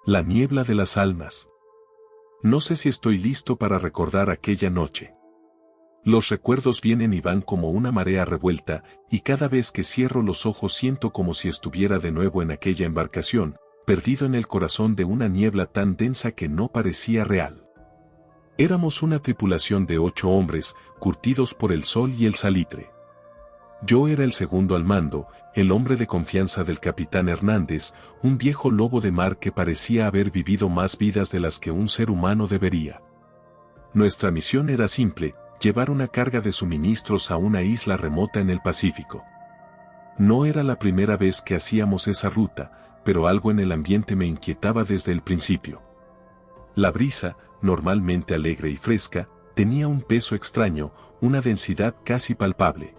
La niebla de las almas. No sé si estoy listo para recordar aquella noche. Los recuerdos vienen y van como una marea revuelta, y cada vez que cierro los ojos siento como si estuviera de nuevo en aquella embarcación, perdido en el corazón de una niebla tan densa que no parecía real. Éramos una tripulación de 8 hombres, curtidos por el sol y el salitre. Yo era el segundo al mando, el hombre de confianza del capitán Hernández, un viejo lobo de mar que parecía haber vivido más vidas de las que un ser humano debería. Nuestra misión era simple: llevar una carga de suministros a una isla remota en el Pacífico. No era la primera vez que hacíamos esa ruta, pero algo en el ambiente me inquietaba desde el principio. La brisa, normalmente alegre y fresca, tenía un peso extraño, una densidad casi palpable.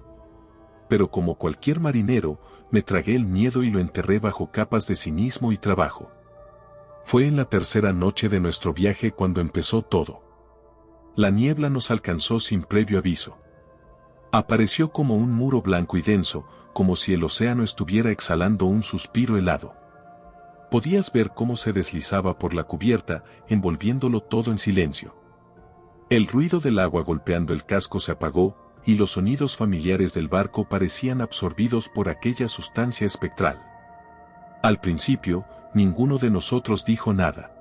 Pero como cualquier marinero, me tragué el miedo y lo enterré bajo capas de cinismo y trabajo. Fue en la tercera noche de nuestro viaje cuando empezó todo. La niebla nos alcanzó sin previo aviso. Apareció como un muro blanco y denso, como si el océano estuviera exhalando un suspiro helado. Podías ver cómo se deslizaba por la cubierta, envolviéndolo todo en silencio. El ruido del agua golpeando el casco se apagó, y los sonidos familiares del barco parecían absorbidos por aquella sustancia espectral. Al principio, ninguno de nosotros dijo nada.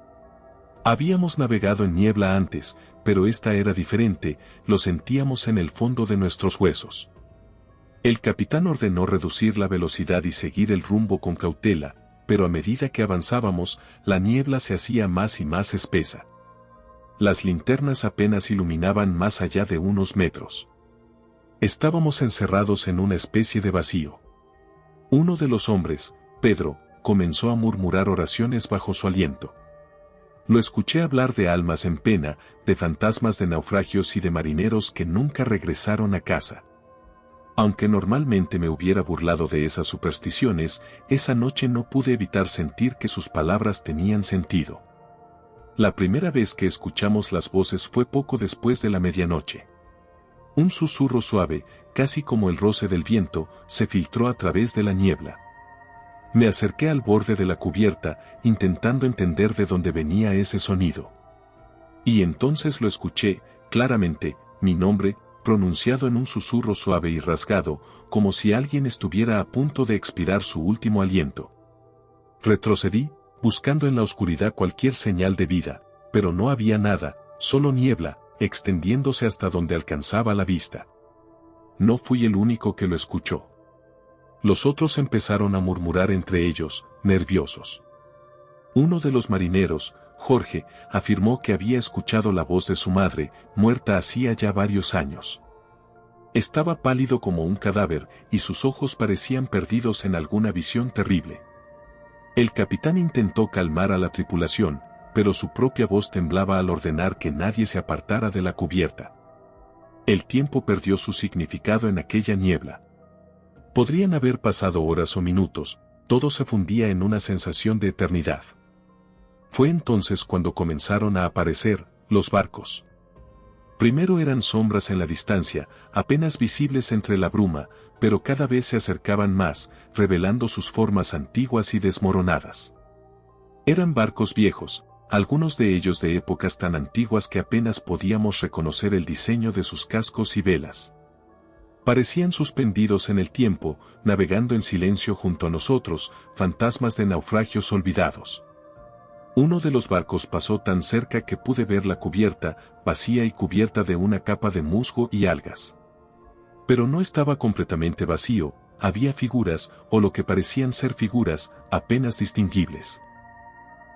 Habíamos navegado en niebla antes, pero esta era diferente, lo sentíamos en el fondo de nuestros huesos. El capitán ordenó reducir la velocidad y seguir el rumbo con cautela, pero a medida que avanzábamos, la niebla se hacía más y más espesa. Las linternas apenas iluminaban más allá de unos metros. Estábamos encerrados en una especie de vacío. Uno de los hombres, Pedro, comenzó a murmurar oraciones bajo su aliento. Lo escuché hablar de almas en pena, de fantasmas de naufragios y de marineros que nunca regresaron a casa. Aunque normalmente me hubiera burlado de esas supersticiones, esa noche no pude evitar sentir que sus palabras tenían sentido. La primera vez que escuchamos las voces fue poco después de la medianoche. Un susurro suave, casi como el roce del viento, se filtró a través de la niebla. Me acerqué al borde de la cubierta, intentando entender de dónde venía ese sonido. Y entonces lo escuché, claramente, mi nombre, pronunciado en un susurro suave y rasgado, como si alguien estuviera a punto de expirar su último aliento. Retrocedí, buscando en la oscuridad cualquier señal de vida, pero no había nada, solo niebla, extendiéndose hasta donde alcanzaba la vista. No fui el único que lo escuchó. Los otros empezaron a murmurar entre ellos, nerviosos. Uno de los marineros, Jorge, afirmó que había escuchado la voz de su madre, muerta hacía ya varios años. Estaba pálido como un cadáver, y sus ojos parecían perdidos en alguna visión terrible. El capitán intentó calmar a la tripulación, pero su propia voz temblaba al ordenar que nadie se apartara de la cubierta. El tiempo perdió su significado en aquella niebla. Podrían haber pasado horas o minutos, todo se fundía en una sensación de eternidad. Fue entonces cuando comenzaron a aparecer los barcos. Primero eran sombras en la distancia, apenas visibles entre la bruma, pero cada vez se acercaban más, revelando sus formas antiguas y desmoronadas. Eran barcos viejos, algunos de ellos de épocas tan antiguas que apenas podíamos reconocer el diseño de sus cascos y velas. Parecían suspendidos en el tiempo, navegando en silencio junto a nosotros, fantasmas de naufragios olvidados. Uno de los barcos pasó tan cerca que pude ver la cubierta, vacía y cubierta de una capa de musgo y algas. Pero no estaba completamente vacío, había figuras, o lo que parecían ser figuras, apenas distinguibles.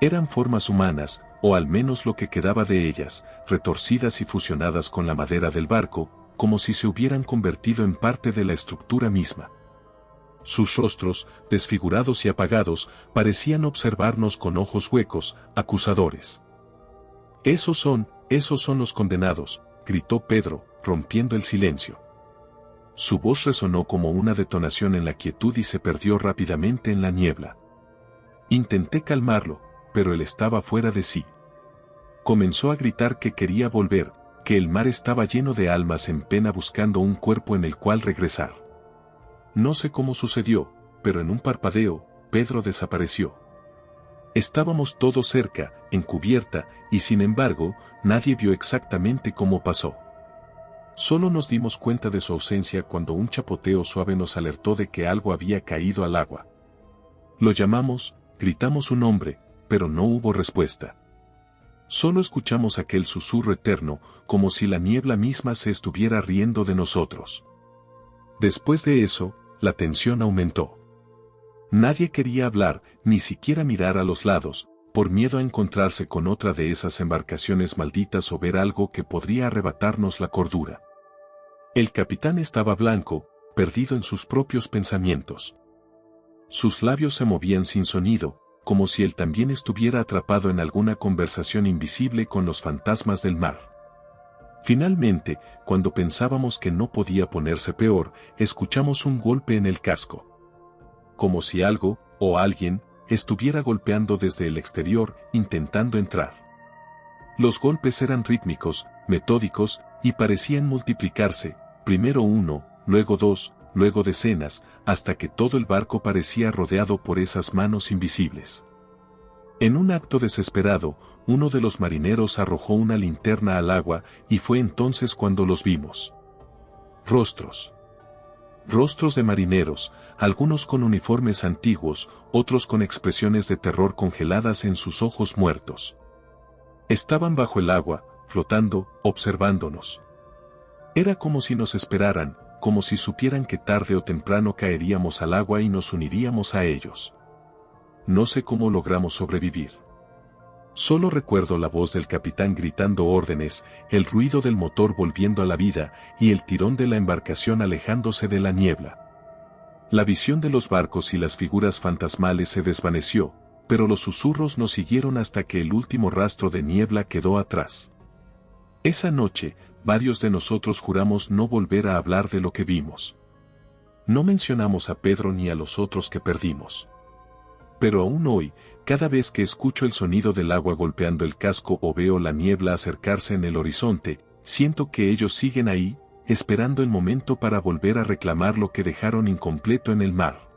Eran formas humanas, o al menos lo que quedaba de ellas, retorcidas y fusionadas con la madera del barco, como si se hubieran convertido en parte de la estructura misma. Sus rostros, desfigurados y apagados, parecían observarnos con ojos huecos, acusadores. Esos son los condenados», gritó Pedro, rompiendo el silencio. Su voz resonó como una detonación en la quietud y se perdió rápidamente en la niebla. Intenté calmarlo, pero él estaba fuera de sí. Comenzó a gritar que quería volver, que el mar estaba lleno de almas en pena buscando un cuerpo en el cual regresar. No sé cómo sucedió, pero en un parpadeo, Pedro desapareció. Estábamos todos cerca, en cubierta, y sin embargo, nadie vio exactamente cómo pasó. Solo nos dimos cuenta de su ausencia cuando un chapoteo suave nos alertó de que algo había caído al agua. Lo llamamos, gritamos su nombre, pero no hubo respuesta. Solo escuchamos aquel susurro eterno, como si la niebla misma se estuviera riendo de nosotros. Después de eso, la tensión aumentó. Nadie quería hablar, ni siquiera mirar a los lados, por miedo a encontrarse con otra de esas embarcaciones malditas o ver algo que podría arrebatarnos la cordura. El capitán estaba blanco, perdido en sus propios pensamientos. Sus labios se movían sin sonido, como si él también estuviera atrapado en alguna conversación invisible con los fantasmas del mar. Finalmente, cuando pensábamos que no podía ponerse peor, escuchamos un golpe en el casco. Como si algo, o alguien, estuviera golpeando desde el exterior, intentando entrar. Los golpes eran rítmicos, metódicos, y parecían multiplicarse, primero uno, luego dos, luego decenas, hasta que todo el barco parecía rodeado por esas manos invisibles. En un acto desesperado, uno de los marineros arrojó una linterna al agua, y fue entonces cuando los vimos. Rostros. Rostros de marineros, algunos con uniformes antiguos, otros con expresiones de terror congeladas en sus ojos muertos. Estaban bajo el agua, flotando, observándonos. Era como si nos esperaran, como si supieran que tarde o temprano caeríamos al agua y nos uniríamos a ellos. No sé cómo logramos sobrevivir. Solo recuerdo la voz del capitán gritando órdenes, el ruido del motor volviendo a la vida y el tirón de la embarcación alejándose de la niebla. La visión de los barcos y las figuras fantasmales se desvaneció, pero los susurros nos siguieron hasta que el último rastro de niebla quedó atrás. Esa noche, varios de nosotros juramos no volver a hablar de lo que vimos. No mencionamos a Pedro ni a los otros que perdimos. Pero aún hoy, cada vez que escucho el sonido del agua golpeando el casco o veo la niebla acercarse en el horizonte, siento que ellos siguen ahí, esperando el momento para volver a reclamar lo que dejaron incompleto en el mar.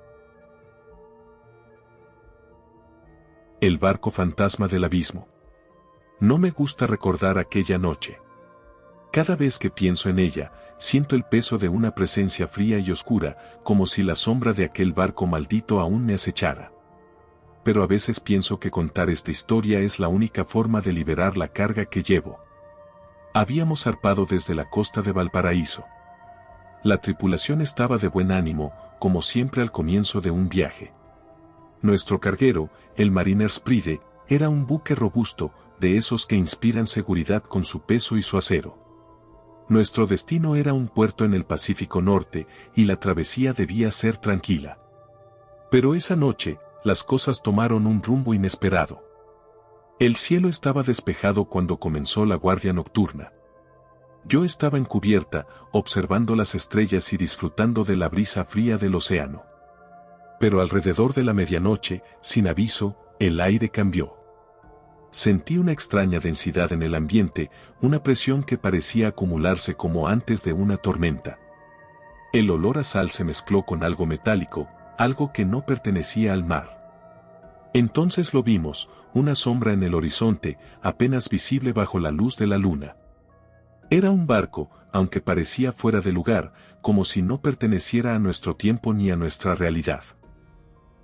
El barco fantasma del abismo. No me gusta recordar aquella noche. Cada vez que pienso en ella, siento el peso de una presencia fría y oscura, como si la sombra de aquel barco maldito aún me acechara. Pero a veces pienso que contar esta historia es la única forma de liberar la carga que llevo. Habíamos zarpado desde la costa de Valparaíso. La tripulación estaba de buen ánimo, como siempre al comienzo de un viaje. Nuestro carguero, el Mariner's Pride, era un buque robusto, de esos que inspiran seguridad con su peso y su acero. Nuestro destino era un puerto en el Pacífico Norte, y la travesía debía ser tranquila. Pero esa noche, las cosas tomaron un rumbo inesperado. El cielo estaba despejado cuando comenzó la guardia nocturna. Yo estaba en cubierta, observando las estrellas y disfrutando de la brisa fría del océano. Pero alrededor de la medianoche, sin aviso, el aire cambió. Sentí una extraña densidad en el ambiente, una presión que parecía acumularse como antes de una tormenta. El olor a sal se mezcló con algo metálico, algo que no pertenecía al mar. Entonces lo vimos, una sombra en el horizonte, apenas visible bajo la luz de la luna. Era un barco, aunque parecía fuera de lugar, como si no perteneciera a nuestro tiempo ni a nuestra realidad.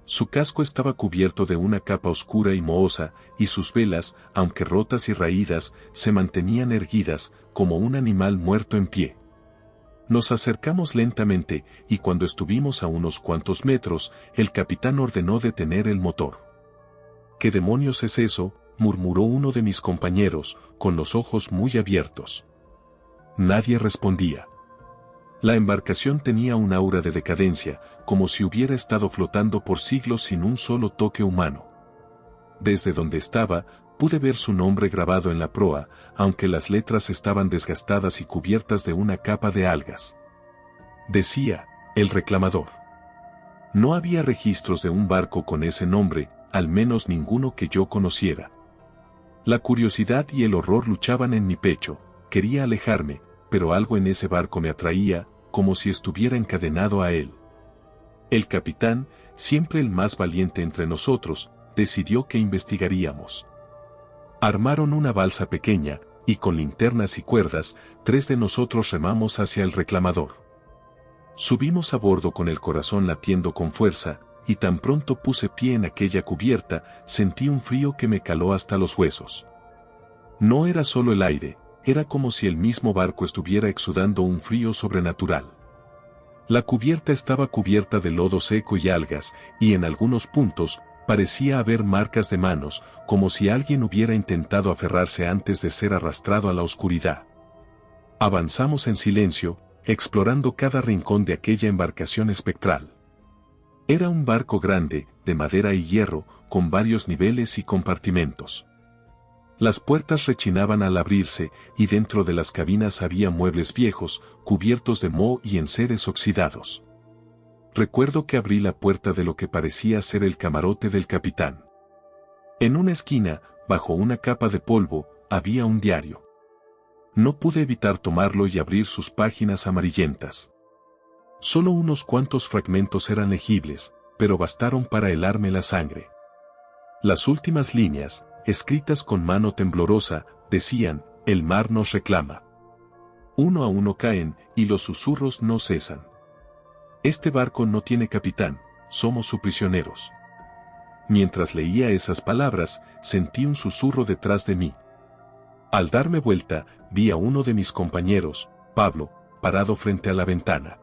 Su casco estaba cubierto de una capa oscura y mohosa, y sus velas, aunque rotas y raídas, se mantenían erguidas, como un animal muerto en pie. Nos acercamos lentamente, y cuando estuvimos a unos cuantos metros, el capitán ordenó detener el motor. ¿Qué demonios es eso?, murmuró uno de mis compañeros, con los ojos muy abiertos. Nadie respondía. La embarcación tenía un aura de decadencia, como si hubiera estado flotando por siglos sin un solo toque humano. Desde donde estaba, pude ver su nombre grabado en la proa, aunque las letras estaban desgastadas y cubiertas de una capa de algas. Decía, el reclamador. No había registros de un barco con ese nombre, al menos ninguno que yo conociera. La curiosidad y el horror luchaban en mi pecho, quería alejarme, pero algo en ese barco me atraía, como si estuviera encadenado a él. El capitán, siempre el más valiente entre nosotros, decidió que investigaríamos. Armaron una balsa pequeña, y con linternas y cuerdas, 3 de nosotros remamos hacia el reclamador. Subimos a bordo con el corazón latiendo con fuerza, y tan pronto puse pie en aquella cubierta, sentí un frío que me caló hasta los huesos. No era solo el aire, era como si el mismo barco estuviera exudando un frío sobrenatural. La cubierta estaba cubierta de lodo seco y algas, y en algunos puntos, parecía haber marcas de manos, como si alguien hubiera intentado aferrarse antes de ser arrastrado a la oscuridad. Avanzamos en silencio, explorando cada rincón de aquella embarcación espectral. Era un barco grande, de madera y hierro, con varios niveles y compartimentos. Las puertas rechinaban al abrirse, y dentro de las cabinas había muebles viejos, cubiertos de moho y enseres oxidados. Recuerdo que abrí la puerta de lo que parecía ser el camarote del capitán. En una esquina, bajo una capa de polvo, había un diario. No pude evitar tomarlo y abrir sus páginas amarillentas. Solo unos cuantos fragmentos eran legibles, pero bastaron para helarme la sangre. Las últimas líneas, escritas con mano temblorosa, decían: el mar nos reclama. Uno a uno caen, y los susurros no cesan. Este barco no tiene capitán, somos sus prisioneros. Mientras leía esas palabras, sentí un susurro detrás de mí. Al darme vuelta, vi a uno de mis compañeros, Pablo, parado frente a la ventana.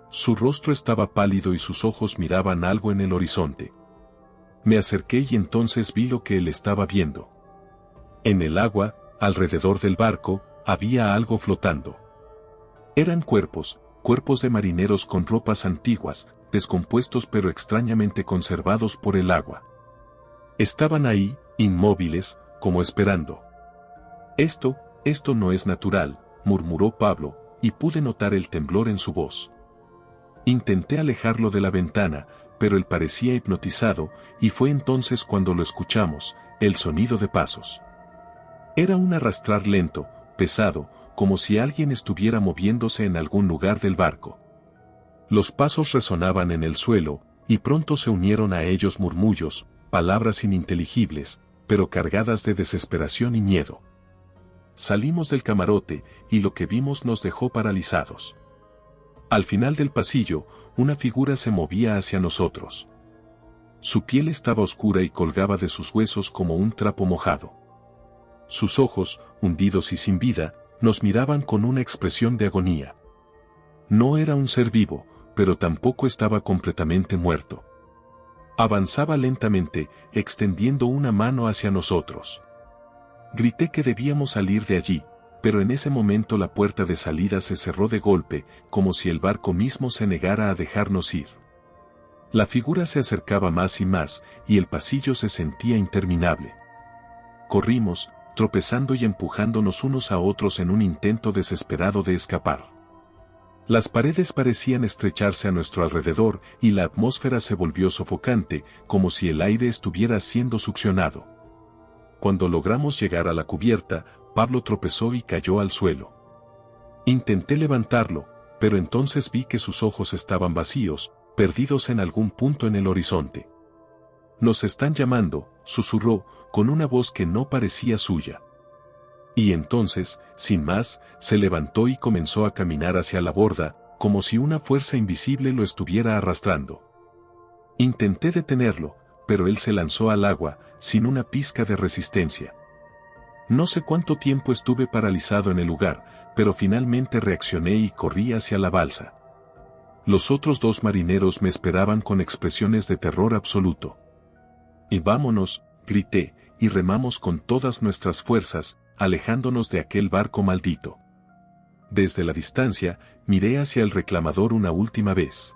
Su rostro estaba pálido y sus ojos miraban algo en el horizonte. Me acerqué y entonces vi lo que él estaba viendo. En el agua, alrededor del barco, había algo flotando. Eran cuerpos de marineros con ropas antiguas, descompuestos pero extrañamente conservados por el agua. Estaban ahí, inmóviles, como esperando. Esto no es natural, murmuró Pablo, y pude notar el temblor en su voz. Intenté alejarlo de la ventana, pero él parecía hipnotizado, y fue entonces cuando lo escuchamos, el sonido de pasos. Era un arrastrar lento, pesado, como si alguien estuviera moviéndose en algún lugar del barco. Los pasos resonaban en el suelo, y pronto se unieron a ellos murmullos, palabras ininteligibles, pero cargadas de desesperación y miedo. Salimos del camarote, y lo que vimos nos dejó paralizados. Al final del pasillo, una figura se movía hacia nosotros. Su piel estaba oscura y colgaba de sus huesos como un trapo mojado. Sus ojos, hundidos y sin vida, nos miraban con una expresión de agonía. No era un ser vivo, pero tampoco estaba completamente muerto. Avanzaba lentamente, extendiendo una mano hacia nosotros. Grité que debíamos salir de allí, pero en ese momento la puerta de salida se cerró de golpe, como si el barco mismo se negara a dejarnos ir. La figura se acercaba más y más, y el pasillo se sentía interminable. Corrimos, tropezando y empujándonos unos a otros en un intento desesperado de escapar. Las paredes parecían estrecharse a nuestro alrededor, y la atmósfera se volvió sofocante, como si el aire estuviera siendo succionado. Cuando logramos llegar a la cubierta, Pablo tropezó y cayó al suelo. Intenté levantarlo, pero entonces vi que sus ojos estaban vacíos, perdidos en algún punto en el horizonte. «Nos están llamando», susurró, con una voz que no parecía suya. Y entonces, sin más, se levantó y comenzó a caminar hacia la borda, como si una fuerza invisible lo estuviera arrastrando. Intenté detenerlo, pero él se lanzó al agua, sin una pizca de resistencia. No sé cuánto tiempo estuve paralizado en el lugar, pero finalmente reaccioné y corrí hacia la balsa. Los otros 2 marineros me esperaban con expresiones de terror absoluto. «Y vámonos», grité, y remamos con todas nuestras fuerzas, alejándonos de aquel barco maldito. Desde la distancia, miré hacia el reclamador una última vez.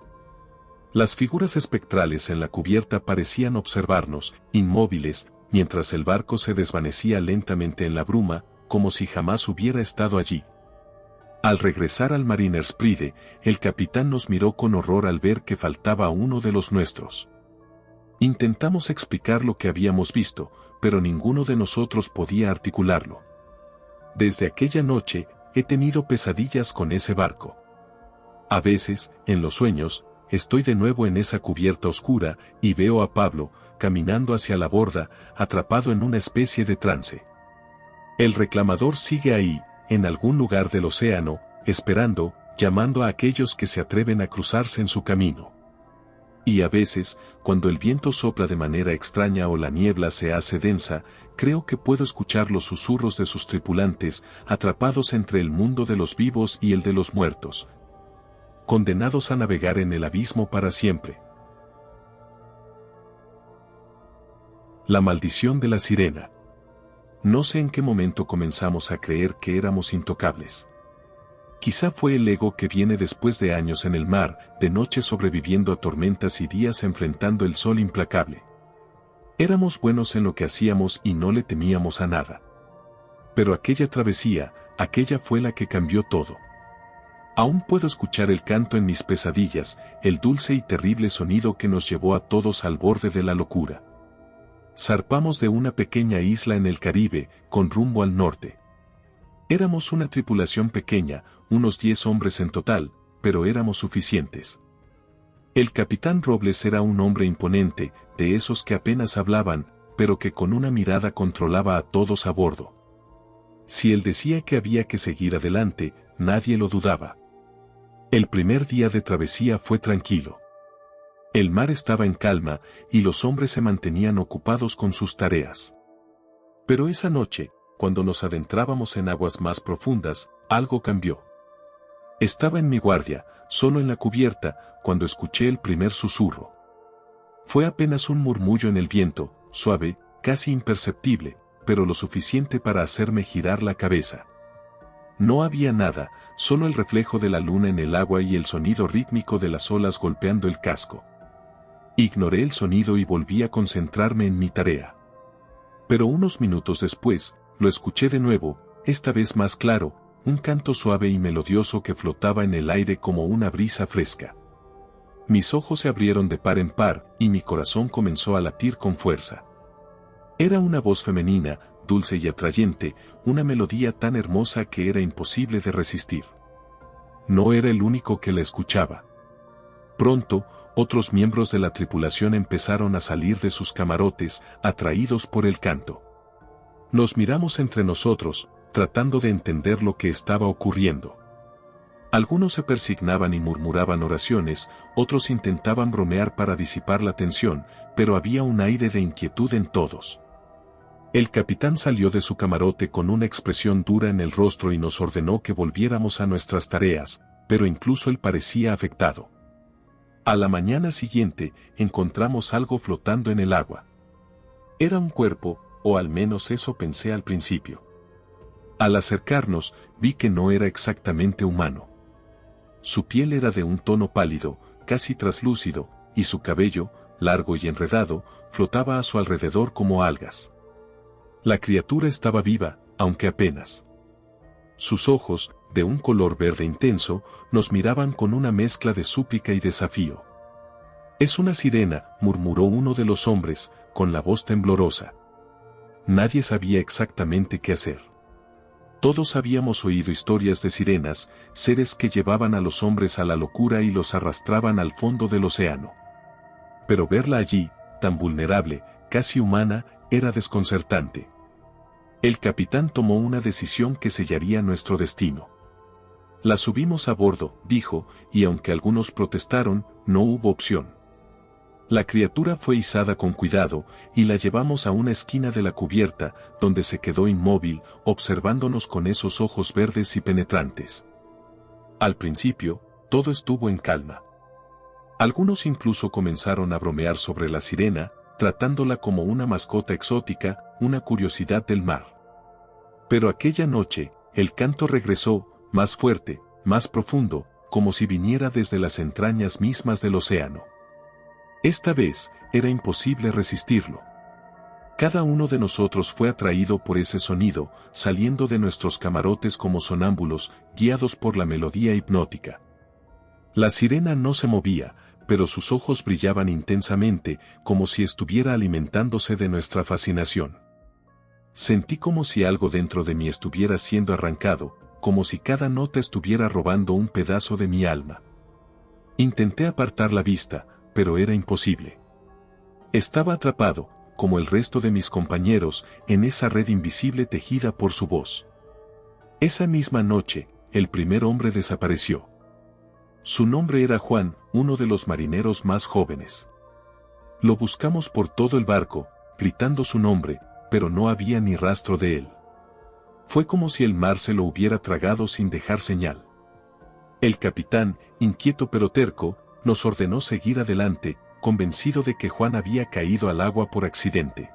Las figuras espectrales en la cubierta parecían observarnos, inmóviles, mientras el barco se desvanecía lentamente en la bruma, como si jamás hubiera estado allí. Al regresar al Mariner's Pride, el capitán nos miró con horror al ver que faltaba uno de los nuestros. Intentamos explicar lo que habíamos visto, pero ninguno de nosotros podía articularlo. Desde aquella noche, he tenido pesadillas con ese barco. A veces, en los sueños, estoy de nuevo en esa cubierta oscura, y veo a Pablo, caminando hacia la borda, atrapado en una especie de trance. El reclamador sigue ahí, en algún lugar del océano, esperando, llamando a aquellos que se atreven a cruzarse en su camino. Y a veces, cuando el viento sopla de manera extraña o la niebla se hace densa, creo que puedo escuchar los susurros de sus tripulantes, atrapados entre el mundo de los vivos y el de los muertos, condenados a navegar en el abismo para siempre. La maldición de la sirena. No sé en qué momento comenzamos a creer que éramos intocables. Quizá fue el ego que viene después de años en el mar, de noche sobreviviendo a tormentas y días enfrentando el sol implacable. Éramos buenos en lo que hacíamos y no le temíamos a nada. Pero aquella travesía, aquella fue la que cambió todo. Aún puedo escuchar el canto en mis pesadillas, el dulce y terrible sonido que nos llevó a todos al borde de la locura. Zarpamos de una pequeña isla en el Caribe, con rumbo al norte. Éramos una tripulación pequeña, unos 10 hombres en total, pero éramos suficientes. El capitán Robles era un hombre imponente, de esos que apenas hablaban, pero que con una mirada controlaba a todos a bordo. Si él decía que había que seguir adelante, nadie lo dudaba. El primer día de travesía fue tranquilo. El mar estaba en calma, y los hombres se mantenían ocupados con sus tareas. Pero esa noche, cuando nos adentrábamos en aguas más profundas, algo cambió. Estaba en mi guardia, solo en la cubierta, cuando escuché el primer susurro. Fue apenas un murmullo en el viento, suave, casi imperceptible, pero lo suficiente para hacerme girar la cabeza. No había nada, solo el reflejo de la luna en el agua y el sonido rítmico de las olas golpeando el casco. Ignoré el sonido y volví a concentrarme en mi tarea. Pero unos minutos después, lo escuché de nuevo, esta vez más claro, un canto suave y melodioso que flotaba en el aire como una brisa fresca. Mis ojos se abrieron de par en par, y mi corazón comenzó a latir con fuerza. Era una voz femenina, dulce y atrayente, una melodía tan hermosa que era imposible de resistir. No era el único que la escuchaba. Pronto, otros miembros de la tripulación empezaron a salir de sus camarotes, atraídos por el canto. Nos miramos entre nosotros, tratando de entender lo que estaba ocurriendo. Algunos se persignaban y murmuraban oraciones, otros intentaban bromear para disipar la tensión, pero había un aire de inquietud en todos. El capitán salió de su camarote con una expresión dura en el rostro y nos ordenó que volviéramos a nuestras tareas, pero incluso él parecía afectado. A la mañana siguiente, encontramos algo flotando en el agua. Era un cuerpo, o al menos eso pensé al principio. Al acercarnos, vi que no era exactamente humano. Su piel era de un tono pálido, casi traslúcido, y su cabello, largo y enredado, flotaba a su alrededor como algas. La criatura estaba viva, aunque apenas. Sus ojos, de un color verde intenso, nos miraban con una mezcla de súplica y desafío. «Es una sirena», murmuró uno de los hombres, con la voz temblorosa. Nadie sabía exactamente qué hacer. Todos habíamos oído historias de sirenas, seres que llevaban a los hombres a la locura y los arrastraban al fondo del océano. Pero verla allí, tan vulnerable, casi humana, era desconcertante. El capitán tomó una decisión que sellaría nuestro destino. «La subimos a bordo», dijo, y aunque algunos protestaron, no hubo opción. La criatura fue izada con cuidado, y la llevamos a una esquina de la cubierta, donde se quedó inmóvil, observándonos con esos ojos verdes y penetrantes. Al principio, todo estuvo en calma. Algunos incluso comenzaron a bromear sobre la sirena, tratándola como una mascota exótica, una curiosidad del mar. Pero aquella noche, el canto regresó, más fuerte, más profundo, como si viniera desde las entrañas mismas del océano. Esta vez, era imposible resistirlo. Cada uno de nosotros fue atraído por ese sonido, saliendo de nuestros camarotes como sonámbulos, guiados por la melodía hipnótica. La sirena no se movía, pero sus ojos brillaban intensamente, como si estuviera alimentándose de nuestra fascinación. Sentí como si algo dentro de mí estuviera siendo arrancado, como si cada nota estuviera robando un pedazo de mi alma. Intenté apartar la vista, pero era imposible. Estaba atrapado, como el resto de mis compañeros, en esa red invisible tejida por su voz. Esa misma noche, el primer hombre desapareció. Su nombre era Juan, uno de los marineros más jóvenes. Lo buscamos por todo el barco, gritando su nombre, pero no había ni rastro de él. Fue como si el mar se lo hubiera tragado sin dejar señal. El capitán, inquieto pero terco, nos ordenó seguir adelante, convencido de que Juan había caído al agua por accidente.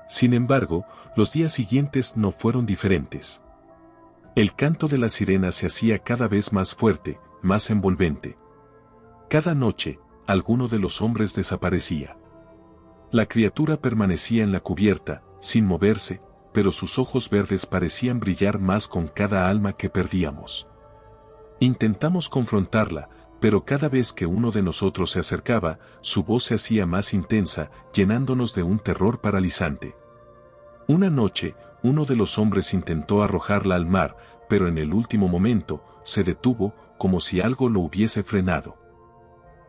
Sin embargo, los días siguientes no fueron diferentes. El canto de la sirena se hacía cada vez más fuerte, más envolvente. Cada noche, alguno de los hombres desaparecía. La criatura permanecía en la cubierta, sin moverse, pero sus ojos verdes parecían brillar más con cada alma que perdíamos. Intentamos confrontarla, pero cada vez que uno de nosotros se acercaba, su voz se hacía más intensa, llenándonos de un terror paralizante. Una noche, uno de los hombres intentó arrojarla al mar, pero en el último momento, se detuvo, como si algo lo hubiese frenado.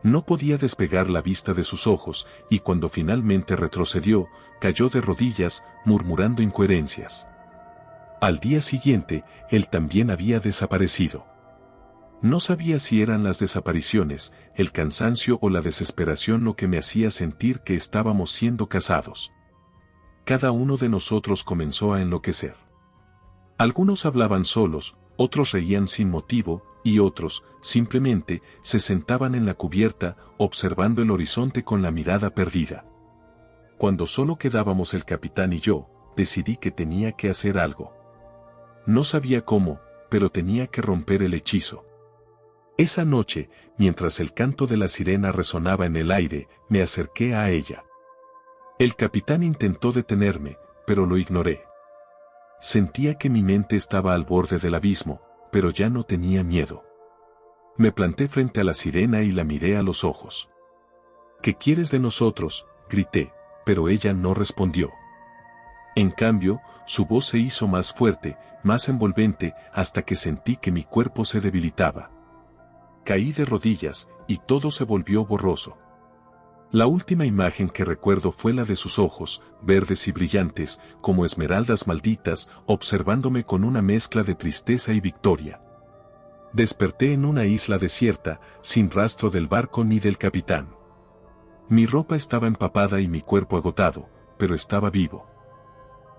No podía despegar la vista de sus ojos, y cuando finalmente retrocedió, cayó de rodillas, murmurando incoherencias. Al día siguiente, él también había desaparecido. No sabía si eran las desapariciones, el cansancio o la desesperación lo que me hacía sentir que estábamos siendo cazados. Cada uno de nosotros comenzó a enloquecer. Algunos hablaban solos, otros reían sin motivo, y otros, simplemente, se sentaban en la cubierta, observando el horizonte con la mirada perdida. Cuando solo quedábamos el capitán y yo, decidí que tenía que hacer algo. No sabía cómo, pero tenía que romper el hechizo. Esa noche, mientras el canto de la sirena resonaba en el aire, me acerqué a ella. El capitán intentó detenerme, pero lo ignoré. Sentía que mi mente estaba al borde del abismo, pero ya no tenía miedo. Me planté frente a la sirena y la miré a los ojos. ¿Qué quieres de nosotros?, grité, pero ella no respondió. En cambio, su voz se hizo más fuerte, más envolvente, hasta que sentí que mi cuerpo se debilitaba. Caí de rodillas, y todo se volvió borroso. La última imagen que recuerdo fue la de sus ojos, verdes y brillantes, como esmeraldas malditas, observándome con una mezcla de tristeza y victoria. Desperté en una isla desierta, sin rastro del barco ni del capitán. Mi ropa estaba empapada y mi cuerpo agotado, pero estaba vivo.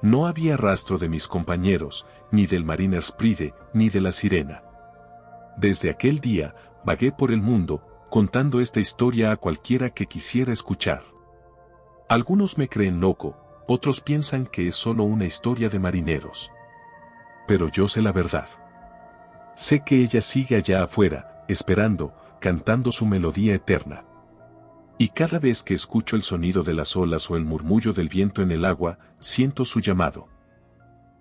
No había rastro de mis compañeros, ni del Mariner's Pride, ni de la sirena. Desde aquel día, vagué por el mundo, contando esta historia a cualquiera que quisiera escuchar. Algunos me creen loco, otros piensan que es solo una historia de marineros. Pero yo sé la verdad. Sé que ella sigue allá afuera, esperando, cantando su melodía eterna. Y cada vez que escucho el sonido de las olas o el murmullo del viento en el agua, siento su llamado.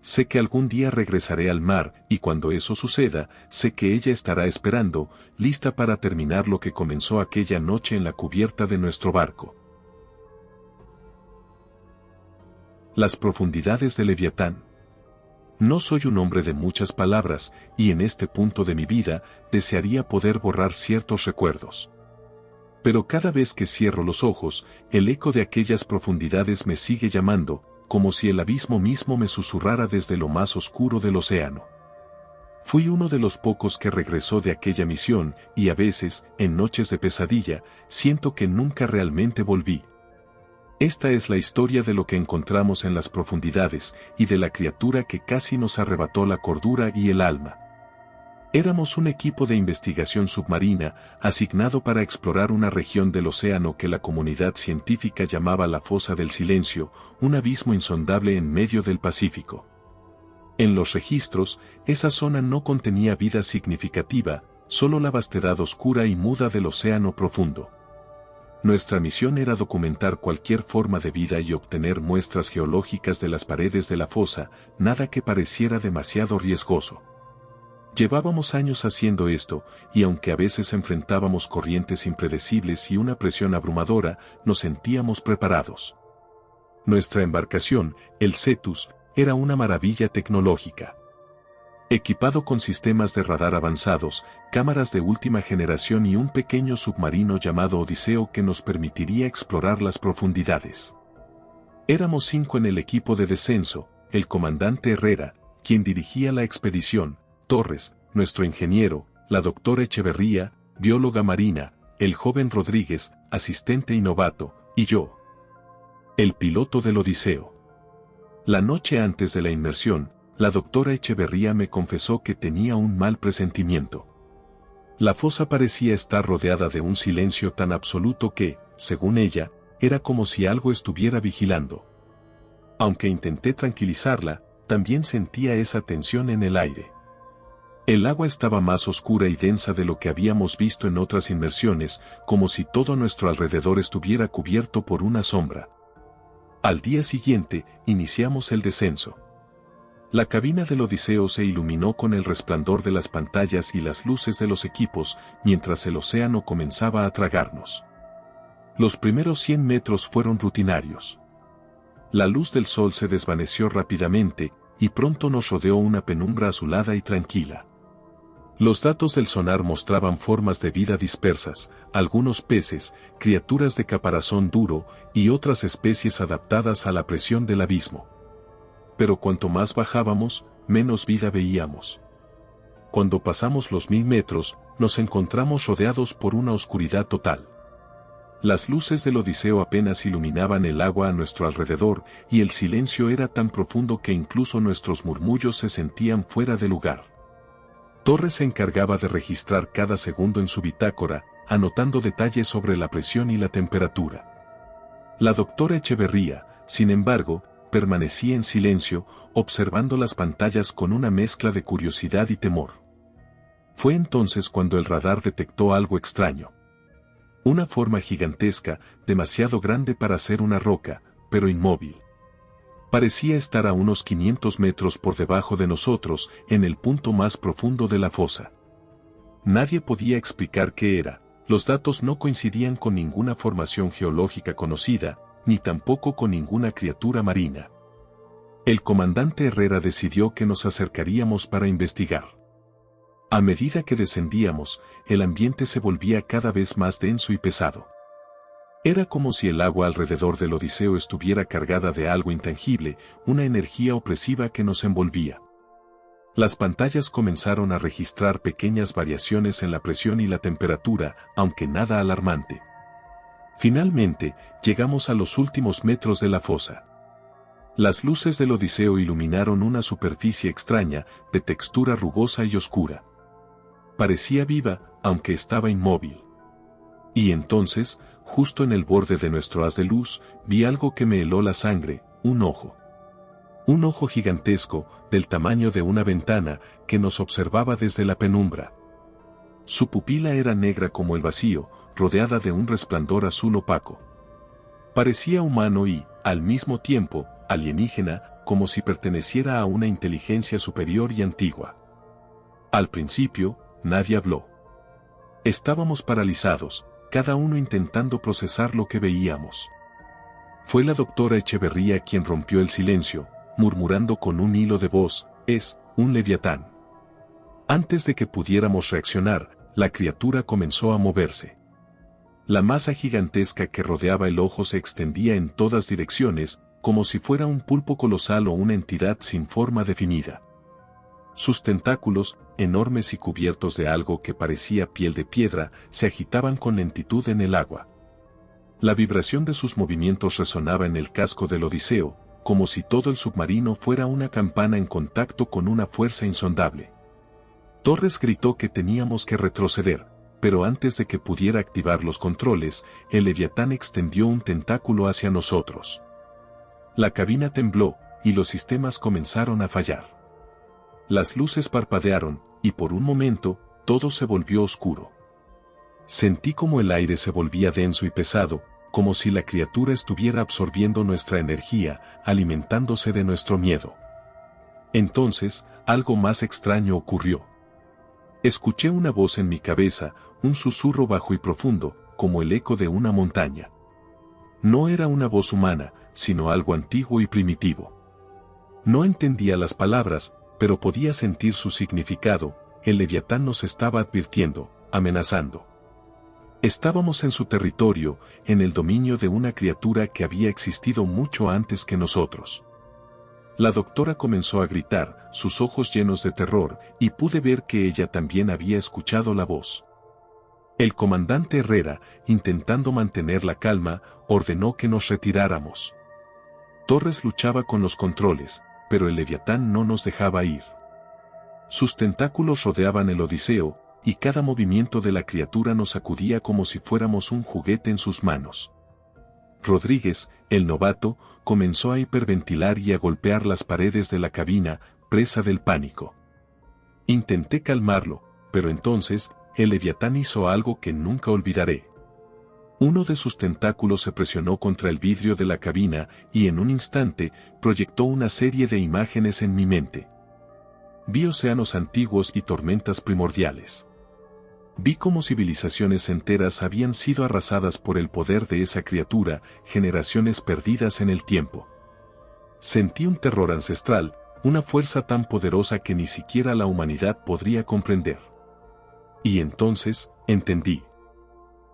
Sé que algún día regresaré al mar, y cuando eso suceda, sé que ella estará esperando, lista para terminar lo que comenzó aquella noche en la cubierta de nuestro barco. Las profundidades de Leviatán. No soy un hombre de muchas palabras, y en este punto de mi vida, desearía poder borrar ciertos recuerdos. Pero cada vez que cierro los ojos, el eco de aquellas profundidades me sigue llamando, como si el abismo mismo me susurrara desde lo más oscuro del océano. Fui uno de los pocos que regresó de aquella misión, y a veces, en noches de pesadilla, siento que nunca realmente volví. Esta es la historia de lo que encontramos en las profundidades, y de la criatura que casi nos arrebató la cordura y el alma. Éramos un equipo de investigación submarina, asignado para explorar una región del océano que la comunidad científica llamaba la Fosa del Silencio, un abismo insondable en medio del Pacífico. En los registros, esa zona no contenía vida significativa, solo la vastedad oscura y muda del océano profundo. Nuestra misión era documentar cualquier forma de vida y obtener muestras geológicas de las paredes de la fosa, nada que pareciera demasiado riesgoso. Llevábamos años haciendo esto, y aunque a veces enfrentábamos corrientes impredecibles y una presión abrumadora, nos sentíamos preparados. Nuestra embarcación, el Cetus, era una maravilla tecnológica. Equipado con sistemas de radar avanzados, cámaras de última generación y un pequeño submarino llamado Odiseo que nos permitiría explorar las profundidades. Éramos 5 en el equipo de descenso: el comandante Herrera, quien dirigía la expedición, Torres, nuestro ingeniero, la doctora Echeverría, bióloga marina, el joven Rodríguez, asistente y novato, y yo, el piloto del Odiseo. La noche antes de la inmersión, la doctora Echeverría me confesó que tenía un mal presentimiento. La fosa parecía estar rodeada de un silencio tan absoluto que, según ella, era como si algo estuviera vigilando. Aunque intenté tranquilizarla, también sentía esa tensión en el aire. El agua estaba más oscura y densa de lo que habíamos visto en otras inmersiones, como si todo a nuestro alrededor estuviera cubierto por una sombra. Al día siguiente, iniciamos el descenso. La cabina del Odiseo se iluminó con el resplandor de las pantallas y las luces de los equipos, mientras el océano comenzaba a tragarnos. Los primeros 100 metros fueron rutinarios. La luz del sol se desvaneció rápidamente, y pronto nos rodeó una penumbra azulada y tranquila. Los datos del sonar mostraban formas de vida dispersas, algunos peces, criaturas de caparazón duro, y otras especies adaptadas a la presión del abismo. Pero cuanto más bajábamos, menos vida veíamos. Cuando pasamos los 1000 metros, nos encontramos rodeados por una oscuridad total. Las luces del Odiseo apenas iluminaban el agua a nuestro alrededor, y el silencio era tan profundo que incluso nuestros murmullos se sentían fuera de lugar. Torres se encargaba de registrar cada segundo en su bitácora, anotando detalles sobre la presión y la temperatura. La doctora Echeverría, sin embargo, permanecía en silencio, observando las pantallas con una mezcla de curiosidad y temor. Fue entonces cuando el radar detectó algo extraño. Una forma gigantesca, demasiado grande para ser una roca, pero inmóvil. Parecía estar a unos 500 metros por debajo de nosotros, en el punto más profundo de la fosa. Nadie podía explicar qué era, los datos no coincidían con ninguna formación geológica conocida, ni tampoco con ninguna criatura marina. El comandante Herrera decidió que nos acercaríamos para investigar. A medida que descendíamos, el ambiente se volvía cada vez más denso y pesado. Era como si el agua alrededor del Odiseo estuviera cargada de algo intangible, una energía opresiva que nos envolvía. Las pantallas comenzaron a registrar pequeñas variaciones en la presión y la temperatura, aunque nada alarmante. Finalmente, llegamos a los últimos metros de la fosa. Las luces del Odiseo iluminaron una superficie extraña, de textura rugosa y oscura. Parecía viva, aunque estaba inmóvil. Y entonces, justo en el borde de nuestro haz de luz, vi algo que me heló la sangre: un ojo. Un ojo gigantesco, del tamaño de una ventana, que nos observaba desde la penumbra. Su pupila era negra como el vacío, rodeada de un resplandor azul opaco. Parecía humano y, al mismo tiempo, alienígena, como si perteneciera a una inteligencia superior y antigua. Al principio, nadie habló. Estábamos paralizados, cada uno intentando procesar lo que veíamos. Fue la doctora Echeverría quien rompió el silencio, murmurando con un hilo de voz: «Es un leviatán». Antes de que pudiéramos reaccionar, la criatura comenzó a moverse. La masa gigantesca que rodeaba el ojo se extendía en todas direcciones, como si fuera un pulpo colosal o una entidad sin forma definida. Sus tentáculos, enormes y cubiertos de algo que parecía piel de piedra, se agitaban con lentitud en el agua. La vibración de sus movimientos resonaba en el casco del Odiseo, como si todo el submarino fuera una campana en contacto con una fuerza insondable. Torres gritó que teníamos que retroceder, pero antes de que pudiera activar los controles, el leviatán extendió un tentáculo hacia nosotros. La cabina tembló, y los sistemas comenzaron a fallar. Las luces parpadearon, y por un momento, todo se volvió oscuro. Sentí como el aire se volvía denso y pesado, como si la criatura estuviera absorbiendo nuestra energía, alimentándose de nuestro miedo. Entonces, algo más extraño ocurrió. Escuché una voz en mi cabeza, un susurro bajo y profundo, como el eco de una montaña. No era una voz humana, sino algo antiguo y primitivo. No entendía las palabras, pero podía sentir su significado. El leviatán nos estaba advirtiendo, amenazando. Estábamos en su territorio, en el dominio de una criatura que había existido mucho antes que nosotros. La doctora comenzó a gritar, sus ojos llenos de terror, y pude ver que ella también había escuchado la voz. El comandante Herrera, intentando mantener la calma, ordenó que nos retiráramos. Torres luchaba con los controles, pero el leviatán no nos dejaba ir. Sus tentáculos rodeaban el Odiseo, y cada movimiento de la criatura nos sacudía como si fuéramos un juguete en sus manos. Rodríguez, el novato, comenzó a hiperventilar y a golpear las paredes de la cabina, presa del pánico. Intenté calmarlo, pero entonces, el leviatán hizo algo que nunca olvidaré. Uno de sus tentáculos se presionó contra el vidrio de la cabina y en un instante proyectó una serie de imágenes en mi mente. Vi océanos antiguos y tormentas primordiales. Vi cómo civilizaciones enteras habían sido arrasadas por el poder de esa criatura, generaciones perdidas en el tiempo. Sentí un terror ancestral, una fuerza tan poderosa que ni siquiera la humanidad podría comprender. Y entonces, entendí.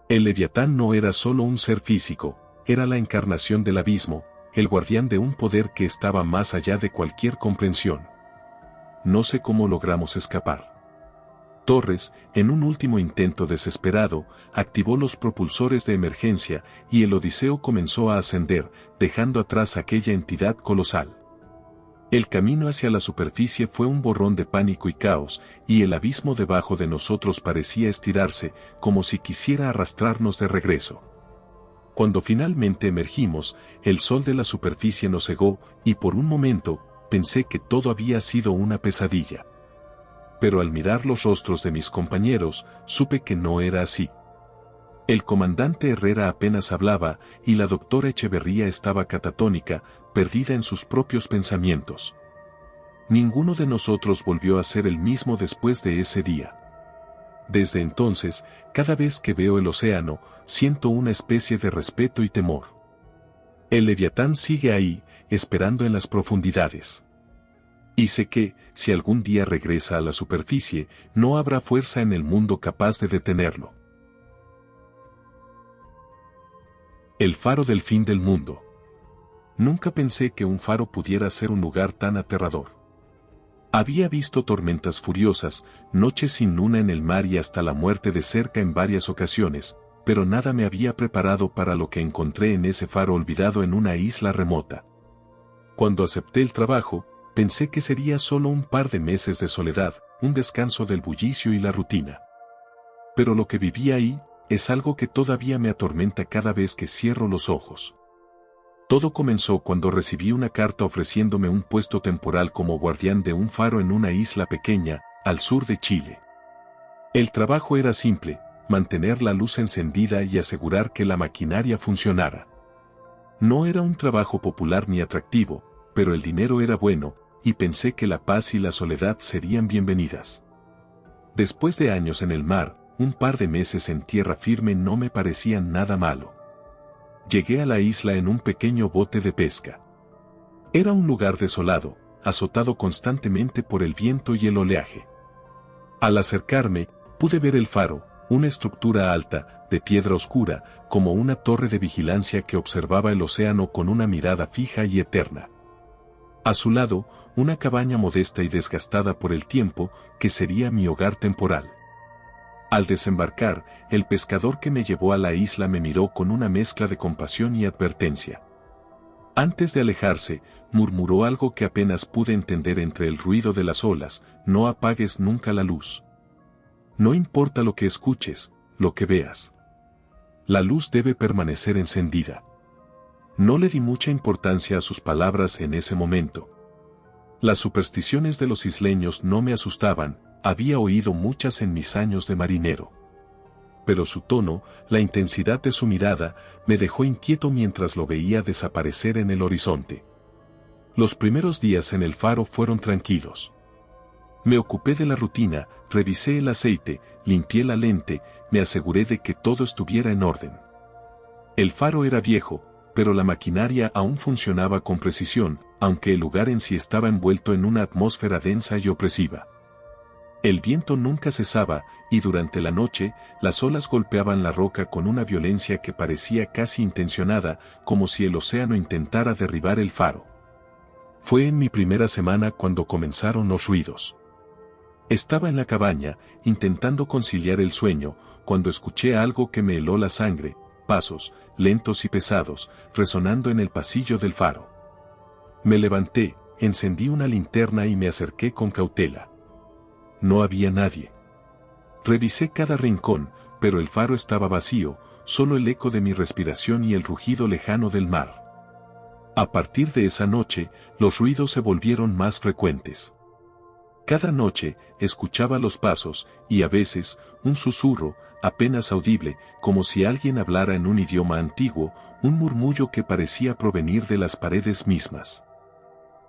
El leviatán no era solo un ser físico, era la encarnación del abismo, el guardián de un poder que estaba más allá de cualquier comprensión. No sé cómo logramos escapar. Torres, en un último intento desesperado, activó los propulsores de emergencia y el Odiseo comenzó a ascender, dejando atrás aquella entidad colosal. El camino hacia la superficie fue un borrón de pánico y caos, y el abismo debajo de nosotros parecía estirarse, como si quisiera arrastrarnos de regreso. Cuando finalmente emergimos, el sol de la superficie nos cegó, y por un momento, pensé que todo había sido una pesadilla. Pero al mirar los rostros de mis compañeros, supe que no era así. El comandante Herrera apenas hablaba, y la doctora Echeverría estaba catatónica, perdida en sus propios pensamientos. Ninguno de nosotros volvió a ser el mismo después de ese día. Desde entonces, cada vez que veo el océano, siento una especie de respeto y temor. El leviatán sigue ahí, esperando en las profundidades. Y sé que, si algún día regresa a la superficie, no habrá fuerza en el mundo capaz de detenerlo. El faro del fin del mundo. Nunca pensé que un faro pudiera ser un lugar tan aterrador. Había visto tormentas furiosas, noches sin luna en el mar y hasta la muerte de cerca en varias ocasiones, pero nada me había preparado para lo que encontré en ese faro olvidado en una isla remota. Cuando acepté el trabajo, pensé que sería solo un par de meses de soledad, un descanso del bullicio y la rutina. Pero lo que viví ahí, es algo que todavía me atormenta cada vez que cierro los ojos. Todo comenzó cuando recibí una carta ofreciéndome un puesto temporal como guardián de un faro en una isla pequeña, al sur de Chile. El trabajo era simple, mantener la luz encendida y asegurar que la maquinaria funcionara. No era un trabajo popular ni atractivo, pero el dinero era bueno, y pensé que la paz y la soledad serían bienvenidas. Después de años en el mar, un par de meses en tierra firme no me parecían nada malo. Llegué a la isla en un pequeño bote de pesca. Era un lugar desolado, azotado constantemente por el viento y el oleaje. Al acercarme, pude ver el faro, una estructura alta, de piedra oscura, como una torre de vigilancia que observaba el océano con una mirada fija y eterna. A su lado, una cabaña modesta y desgastada por el tiempo, que sería mi hogar temporal. Al desembarcar, el pescador que me llevó a la isla me miró con una mezcla de compasión y advertencia. Antes de alejarse, murmuró algo que apenas pude entender entre el ruido de las olas: no apagues nunca la luz. No importa lo que escuches, lo que veas. La luz debe permanecer encendida. No le di mucha importancia a sus palabras en ese momento. Las supersticiones de los isleños no me asustaban, había oído muchas en mis años de marinero. Pero su tono, la intensidad de su mirada, me dejó inquieto mientras lo veía desaparecer en el horizonte. Los primeros días en el faro fueron tranquilos. Me ocupé de la rutina, revisé el aceite, limpié la lente, me aseguré de que todo estuviera en orden. El faro era viejo, pero la maquinaria aún funcionaba con precisión, aunque el lugar en sí estaba envuelto en una atmósfera densa y opresiva. El viento nunca cesaba, y durante la noche, las olas golpeaban la roca con una violencia que parecía casi intencionada, como si el océano intentara derribar el faro. Fue en mi primera semana cuando comenzaron los ruidos. Estaba en la cabaña, intentando conciliar el sueño, cuando escuché algo que me heló la sangre, pasos, lentos y pesados, resonando en el pasillo del faro. Me levanté, encendí una linterna y me acerqué con cautela. No había nadie. Revisé cada rincón, pero el faro estaba vacío, solo el eco de mi respiración y el rugido lejano del mar. A partir de esa noche, los ruidos se volvieron más frecuentes. Cada noche, escuchaba los pasos, y a veces, un susurro, apenas audible, como si alguien hablara en un idioma antiguo, un murmullo que parecía provenir de las paredes mismas.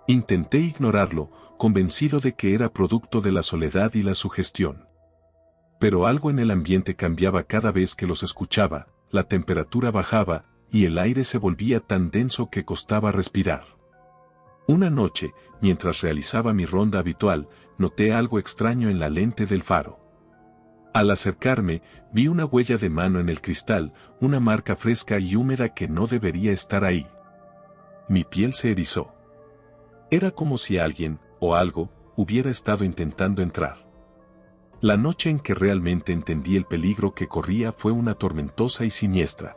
Intenté ignorarlo, convencido de que era producto de la soledad y la sugestión. Pero algo en el ambiente cambiaba cada vez que los escuchaba, la temperatura bajaba, y el aire se volvía tan denso que costaba respirar. Una noche, mientras realizaba mi ronda habitual, noté algo extraño en la lente del faro. Al acercarme, vi una huella de mano en el cristal, una marca fresca y húmeda que no debería estar ahí. Mi piel se erizó. Era como si alguien, o algo, hubiera estado intentando entrar. La noche en que realmente entendí el peligro que corría fue una tormentosa y siniestra.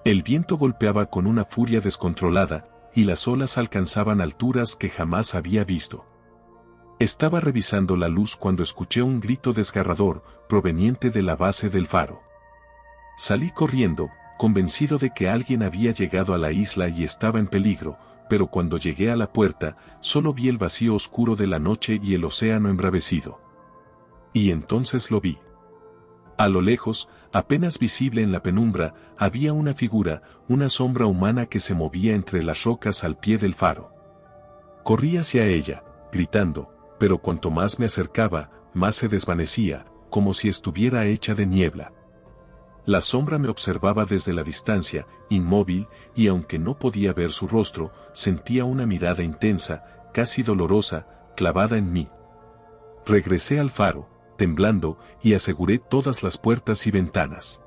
El viento golpeaba con una furia descontrolada, y las olas alcanzaban alturas que jamás había visto. Estaba revisando la luz cuando escuché un grito desgarrador, proveniente de la base del faro. Salí corriendo, convencido de que alguien había llegado a la isla y estaba en peligro, pero cuando llegué a la puerta, solo vi el vacío oscuro de la noche y el océano embravecido. Y entonces lo vi. A lo lejos, apenas visible en la penumbra, había una figura, una sombra humana que se movía entre las rocas al pie del faro. Corrí hacia ella, gritando, pero cuanto más me acercaba, más se desvanecía, como si estuviera hecha de niebla. La sombra me observaba desde la distancia, inmóvil, y aunque no podía ver su rostro, sentía una mirada intensa, casi dolorosa, clavada en mí. Regresé al faro, temblando, y aseguré todas las puertas y ventanas.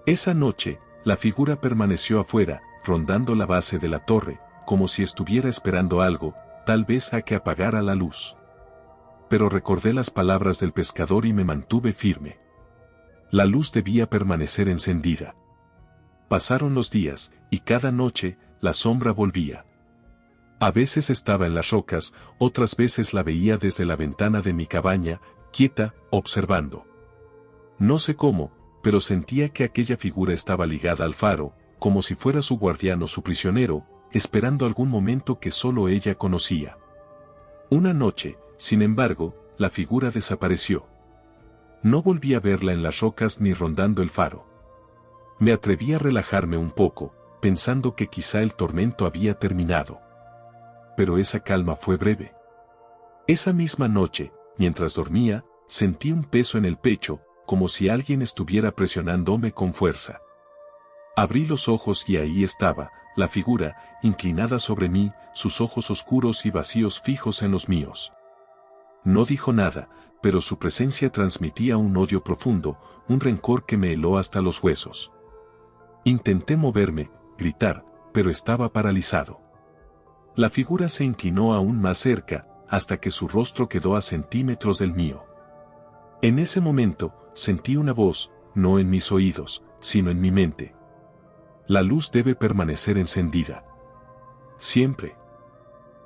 Esa noche, la figura permaneció afuera, rondando la base de la torre, como si estuviera esperando algo, tal vez a que apagara la luz. Pero recordé las palabras del pescador y me mantuve firme. La luz debía permanecer encendida. Pasaron los días, y cada noche, la sombra volvía. A veces estaba en las rocas, otras veces la veía desde la ventana de mi cabaña, quieta, observando. No sé cómo, pero sentía que aquella figura estaba ligada al faro, como si fuera su guardián o su prisionero, esperando algún momento que solo ella conocía. Una noche, sin embargo, la figura desapareció. No volví a verla en las rocas ni rondando el faro. Me atreví a relajarme un poco, pensando que quizá el tormento había terminado. Pero esa calma fue breve. Esa misma noche, mientras dormía, sentí un peso en el pecho, como si alguien estuviera presionándome con fuerza. Abrí los ojos y ahí estaba, la figura, inclinada sobre mí, sus ojos oscuros y vacíos fijos en los míos. No dijo nada, pero su presencia transmitía un odio profundo, un rencor que me heló hasta los huesos. Intenté moverme, gritar, pero estaba paralizado. La figura se inclinó aún más cerca, hasta que su rostro quedó a centímetros del mío. En ese momento, sentí una voz, no en mis oídos, sino en mi mente. La luz debe permanecer encendida. Siempre.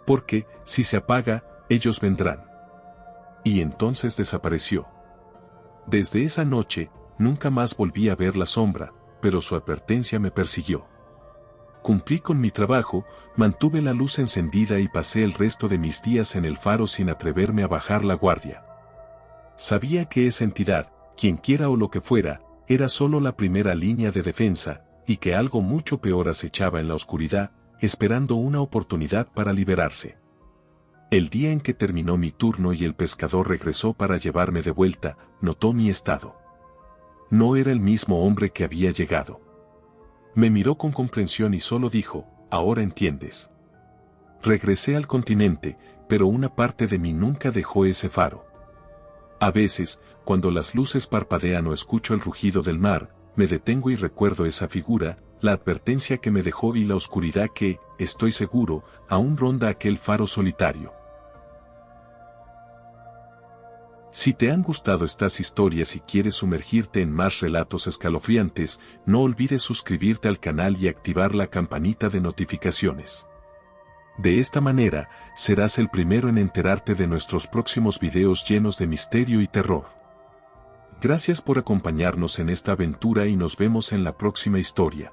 Porque, si se apaga, ellos vendrán. Y entonces desapareció. Desde esa noche, nunca más volví a ver la sombra, pero su advertencia me persiguió. Cumplí con mi trabajo, mantuve la luz encendida y pasé el resto de mis días en el faro sin atreverme a bajar la guardia. Sabía que esa entidad, quienquiera o lo que fuera, era solo la primera línea de defensa, y que algo mucho peor acechaba en la oscuridad, esperando una oportunidad para liberarse. El día en que terminó mi turno y el pescador regresó para llevarme de vuelta, notó mi estado. No era el mismo hombre que había llegado. Me miró con comprensión y solo dijo, «Ahora entiendes». Regresé al continente, pero una parte de mí nunca dejó ese faro. A veces, cuando las luces parpadean o escucho el rugido del mar, me detengo y recuerdo esa figura, la advertencia que me dejó y la oscuridad que, estoy seguro, aún ronda aquel faro solitario. Si te han gustado estas historias y quieres sumergirte en más relatos escalofriantes, no olvides suscribirte al canal y activar la campanita de notificaciones. De esta manera, serás el primero en enterarte de nuestros próximos videos llenos de misterio y terror. Gracias por acompañarnos en esta aventura y nos vemos en la próxima historia.